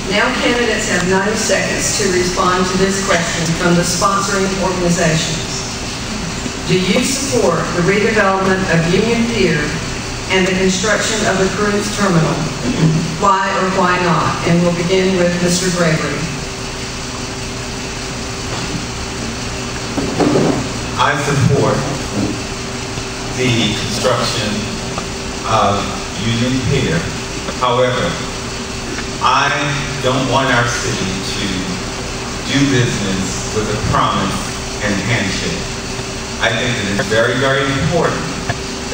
Now candidates have 90 seconds to respond to this question from the sponsoring organizations. Do you support the redevelopment of Union Pier and the construction of a cruise terminal? Why or why not? And we'll begin with Mr. Gregory. I support the construction of Union Pier. However, I don't want our city to do business with a promise and handshake. I think it is very, very important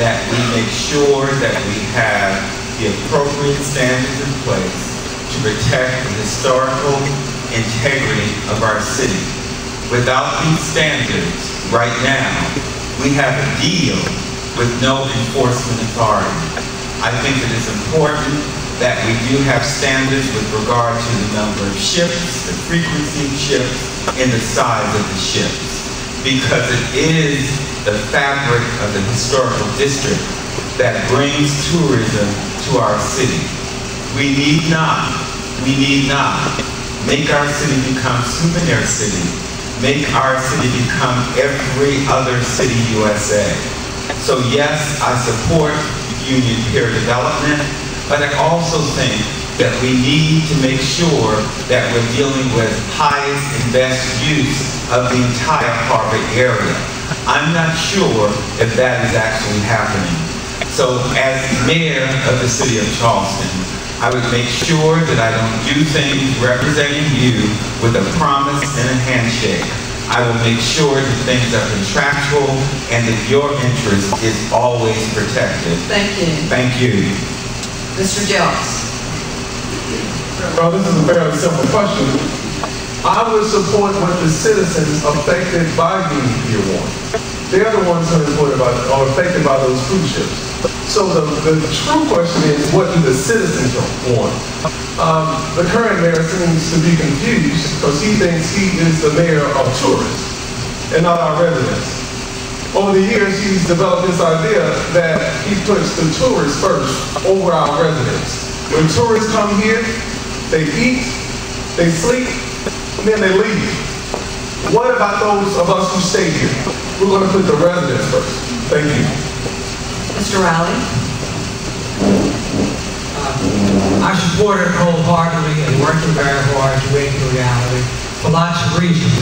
that we make sure that we have the appropriate standards in place to protect the historical integrity of our city. Without these standards, right now, we have a deal with no enforcement authority. I think it is important that we do have standards with regard to the number of ships, the frequency of ships, and the size of the ships, because it is the fabric of the historical district that brings tourism to our city. We need not make our city become souvenir city, make our city become every other city USA. So yes, I support Union Pier development, but I also think that we need to make sure that we're dealing with highest and best use of the entire harbor area. I'm not sure if that is actually happening. So as mayor of the city of Charleston, I would make sure that I don't do things representing you with a promise and a handshake. I will make sure that things are contractual and that your interest is always protected. Thank you. Thank you. Mr. Jelks. Well, this is a fairly simple question. I would support what the citizens affected by Union Pier want. They're the ones who are affected by those cruise ships. So the true question is, what do the citizens want? The current mayor seems to be confused because he thinks he is the mayor of tourists and not our residents. Over the years, he's developed this idea that he puts the tourists first over our residents. When tourists come here, they eat, they sleep, and then they leave. What about those of us who stay here? We're going to put the residents first. Thank you. Mr. Riley. I support it wholeheartedly and working very hard to make it a reality for lots of reasons.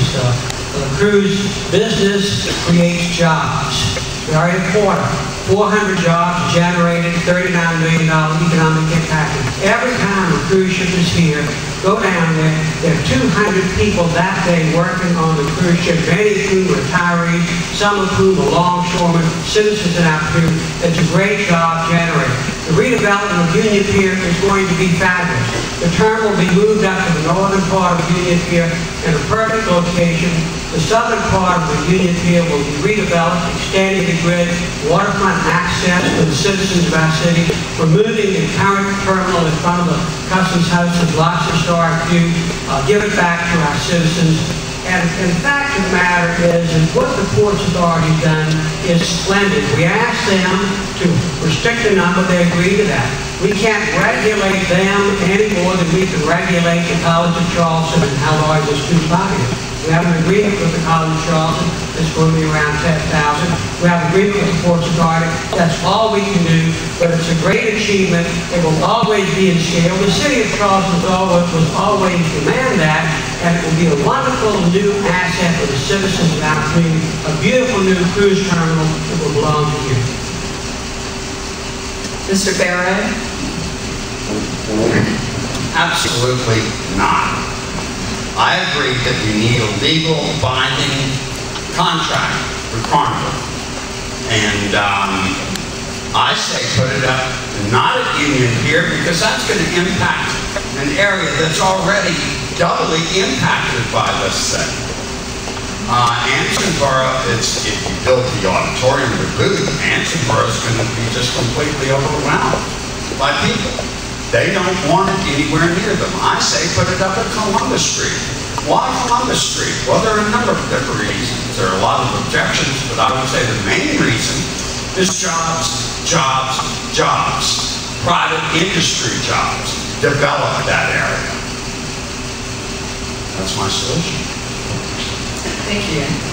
The cruise business creates jobs. Very important. 400 jobs generated, $39 million economic impact. Every time a cruise ship is here, go down there, there are 200 people that day working on the cruise ship, many of whom are retirees, some of whom are longshoremen, citizens in our crew. It's a great job generated. The redevelopment of Union Pier is going to be fabulous. The terminal will be moved up to the northern part of Union Pier in a perfect location. The southern part of the Union Pier will be redeveloped, extending the grid, waterfront access for the citizens of our city, removing the current terminal in front of the Customs House that blocks the historic view, give it back to our citizens. And the fact of the matter is what the Ports Authority has done is splendid. We asked them to restrict the number, they agreed to that. We can't regulate them any more than we can regulate the College of Charleston and how large this student body is. We have an agreement with the College of Charleston that's going to be around 10,000. We have an agreement with the Ports Authority. That's all we can do, but it's a great achievement. It will always be in scale. The city of Charleston was always demand that, and it will be a wonderful new asset for the citizens of our community, a beautiful new cruise terminal that will belong to you. Mr. Barrett? Absolutely not. I agree that we need a legal binding contract for Carnival. And I say put it up not at Union Pier, because that's going to impact an area that's already doubly impacted by this thing. Ansonboro, if you build the auditorium or booth, Ansonboro is going to be just completely overwhelmed by people. They don't want it anywhere near them. I say put it up at Columbus Street. Why Columbus Street? Well, there are a number of different reasons. There are a lot of objections, but I would say the main reason is jobs, jobs, jobs. Private industry jobs. Develop that area. That's my solution. Thank you.